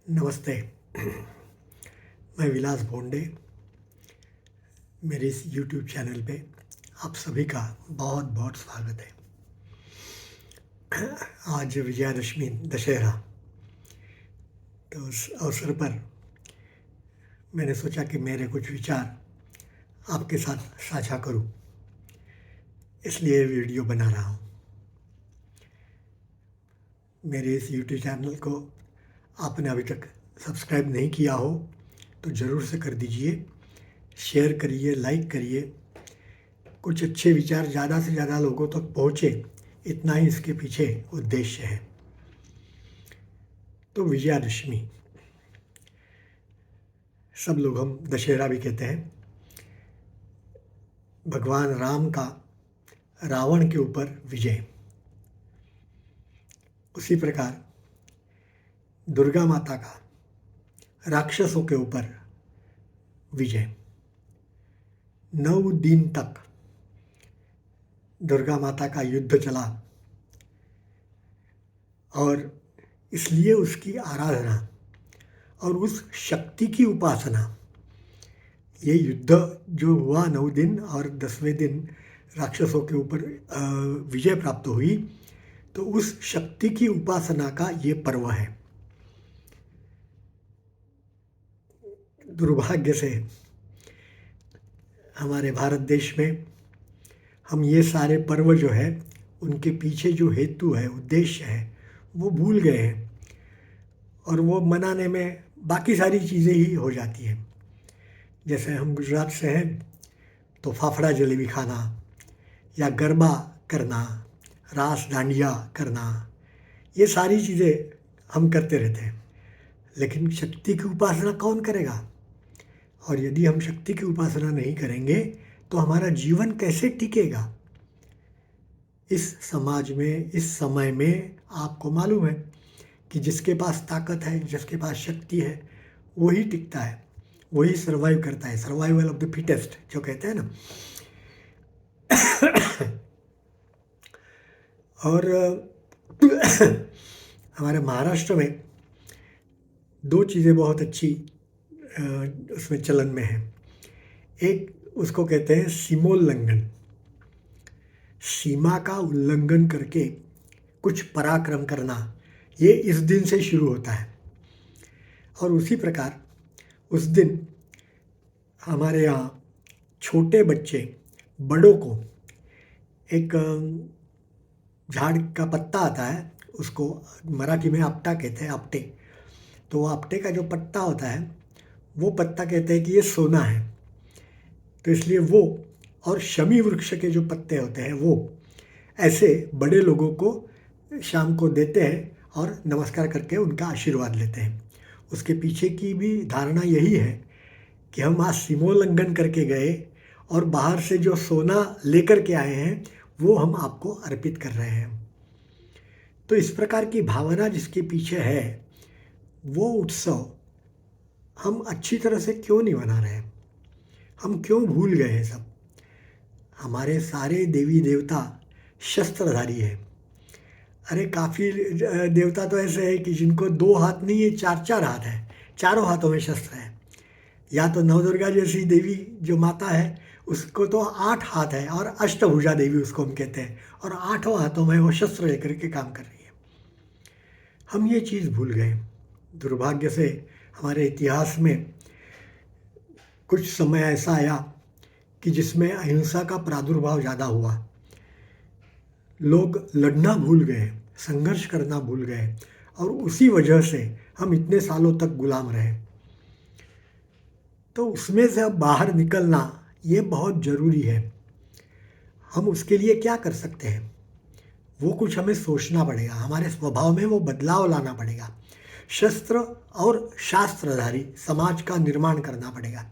नमस्ते। मैं विलास भोंडे। मेरे इस यूट्यूब चैनल पे आप सभी का बहुत बहुत स्वागत है। आज विजयादशमी दशहरा, तो उस अवसर पर मैंने सोचा कि मेरे कुछ विचार आपके साथ साझा करूं, इसलिए वीडियो बना रहा हूं। मेरे इस यूट्यूब चैनल को आपने अभी तक सब्सक्राइब नहीं किया हो तो ज़रूर से कर दीजिए, शेयर करिए, लाइक करिए। कुछ अच्छे विचार ज़्यादा से ज़्यादा लोगों तक पहुँचे, इतना ही इसके पीछे उद्देश्य है। तो विजयादशमी, सब लोग हम दशहरा भी कहते हैं, भगवान राम का रावण के ऊपर विजय। उसी प्रकार दुर्गा माता का राक्षसों के ऊपर विजय। 9 दिन तक दुर्गा माता का युद्ध चला और इसलिए उसकी आराधना और उस शक्ति की उपासना, ये युद्ध जो हुआ 9 दिन और 10वें दिन राक्षसों के ऊपर विजय प्राप्त हुई, तो उस शक्ति की उपासना का ये पर्व है। दुर्भाग्य से हमारे भारत देश में हम ये सारे पर्व जो है, उनके पीछे जो हेतु है, उद्देश्य है, वो भूल गए हैं और वो मनाने में बाकी सारी चीज़ें ही हो जाती हैं। जैसे हम गुजरात से हैं तो फाफड़ा जलेबी खाना या गरबा करना, रास डांडिया करना, ये सारी चीज़ें हम करते रहते हैं। लेकिन शक्ति की उपासना कौन करेगा? और यदि हम शक्ति की उपासना नहीं करेंगे तो हमारा जीवन कैसे टिकेगा? इस समाज में, इस समय में आपको मालूम है कि जिसके पास ताकत है, जिसके पास शक्ति है, वही टिकता है, वही सर्वाइव करता है। सर्वाइवल ऑफ द फिटेस्ट जो कहते हैं ना। और हमारे महाराष्ट्र में 2 चीज़ें बहुत अच्छी उसमें चलन में है। एक उसको कहते हैं सीमोल्लंघन, सीमा का उल्लंघन करके कुछ पराक्रम करना, ये इस दिन से शुरू होता है। और उसी प्रकार उस दिन हमारे यहाँ छोटे बच्चे बड़ों को एक झाड़ का पत्ता आता है, उसको मराठी में आपटा कहते हैं, आपटे। तो वो आपटे का जो पत्ता होता है, वो पत्ता कहते हैं कि ये सोना है। तो इसलिए वो, और शमी वृक्ष के जो पत्ते होते हैं, वो ऐसे बड़े लोगों को शाम को देते हैं और नमस्कार करके उनका आशीर्वाद लेते हैं। उसके पीछे की भी धारणा यही है कि हम आज सीमोल्लंघन करके गए और बाहर से जो सोना लेकर के आए हैं, वो हम आपको अर्पित कर रहे हैं। तो इस प्रकार की भावना जिसके पीछे है, वो उत्सव हम अच्छी तरह से क्यों नहीं मना रहे हैं? हम क्यों भूल गए हैं सब? हमारे सारे देवी देवता शस्त्रधारी है। अरे काफ़ी देवता तो ऐसे हैं कि जिनको 2 हाथ नहीं है, 4-4 हाथ है, चारों हाथों में शस्त्र है। या तो नवदुर्गा जैसी देवी जो माता है, उसको तो 8 हाथ है, और अष्टभुजा देवी उसको हम कहते हैं, और 8 हाथों में वो शस्त्र लेकर के काम कर रही है। हम ये चीज़ भूल गए। दुर्भाग्य से हमारे इतिहास में कुछ समय ऐसा आया कि जिसमें अहिंसा का प्रादुर्भाव ज़्यादा हुआ। लोग लड़ना भूल गए, संघर्ष करना भूल गए, और उसी वजह से हम इतने सालों तक गुलाम रहे। तो उसमें से अब बाहर निकलना ये बहुत ज़रूरी है। हम उसके लिए क्या कर सकते हैं? वो कुछ हमें सोचना पड़ेगा, हमारे स्वभाव में वो बदलाव लाना पड़ेगा। शस्त्र और शास्त्रधारी समाज का निर्माण करना पड़ेगा।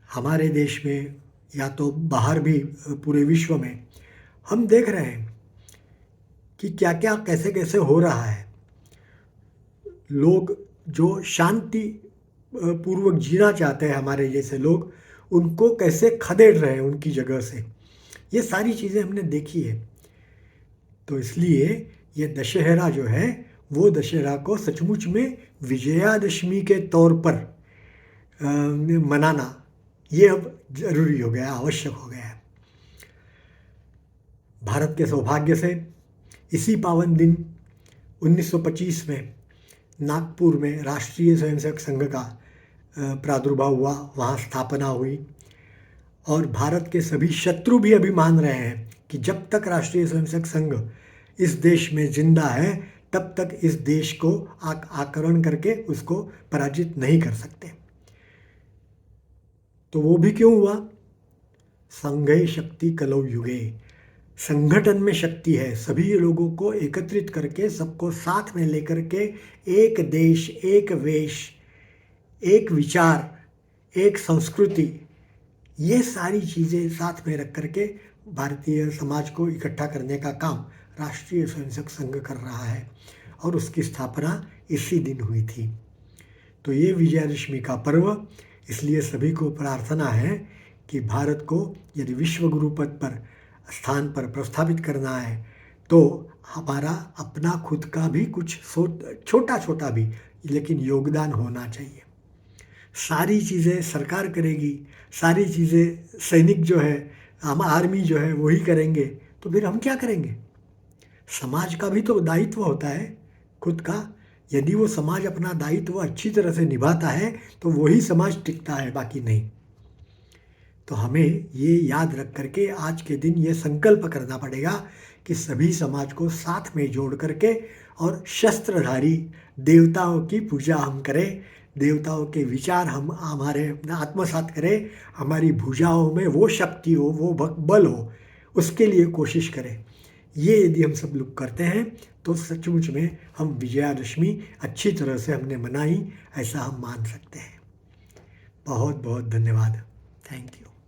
हमारे देश में या तो बाहर भी पूरे विश्व में हम देख रहे हैं कि क्या क्या कैसे कैसे हो रहा है। लोग जो शांति पूर्वक जीना चाहते हैं, हमारे जैसे लोग, उनको कैसे खदेड़ रहे हैं उनकी जगह से। ये सारी चीज़ें हमने देखी है। तो इसलिए ये दशहरा जो है, वो दशहरा को सचमुच में विजयादशमी के तौर पर मनाना ये अब जरूरी हो गया, आवश्यक हो गया है। भारत के सौभाग्य से इसी पावन दिन 1925 में नागपुर में राष्ट्रीय स्वयंसेवक संघ का प्रादुर्भाव हुआ, वहाँ स्थापना हुई। और भारत के सभी शत्रु भी अभी मान रहे हैं कि जब तक राष्ट्रीय स्वयंसेवक संघ इस देश में जिंदा है तब तक इस देश को आक्रमण करके उसको पराजित नहीं कर सकते। तो वो भी क्यों हुआ? संघे शक्ति कलौ युगे, संगठन में शक्ति है। सभी लोगों को एकत्रित करके, सबको साथ में लेकर के एक देश, एक वेश, एक विचार, एक संस्कृति, ये सारी चीज़ें साथ में रख करके भारतीय समाज को इकट्ठा करने का काम राष्ट्रीय स्वयंसेवक संघ कर रहा है और उसकी स्थापना इसी दिन हुई थी। तो ये विजयादशमी का पर्व, इसलिए सभी को प्रार्थना है कि भारत को यदि विश्व गुरु पद पर स्थान पर प्रस्थापित करना है तो हमारा अपना खुद का भी कुछ छोटा छोटा भी लेकिन योगदान होना चाहिए। सारी चीज़ें सरकार करेगी, सारी चीज़ें सैनिक जो है, हम आर्मी जो है वही करेंगे, तो फिर हम क्या करेंगे? समाज का भी तो दायित्व होता है खुद का। यदि वो समाज अपना दायित्व अच्छी तरह से निभाता है तो वही समाज टिकता है, बाकी नहीं। तो हमें ये याद रख करके आज के दिन ये संकल्प करना पड़ेगा कि सभी समाज को साथ में जोड़ करके और शस्त्रधारी देवताओं की पूजा हम करें, देवताओं के विचार हम हमारे आत्मसात करें, हमारी भुजाओं में वो शक्ति हो, वो बल हो, उसके लिए कोशिश करें। ये यदि हम सब लोग करते हैं तो सचमुच में हम विजयादशमी अच्छी तरह से हमने मनाई, ऐसा हम मान सकते हैं। बहुत बहुत धन्यवाद। Thank you.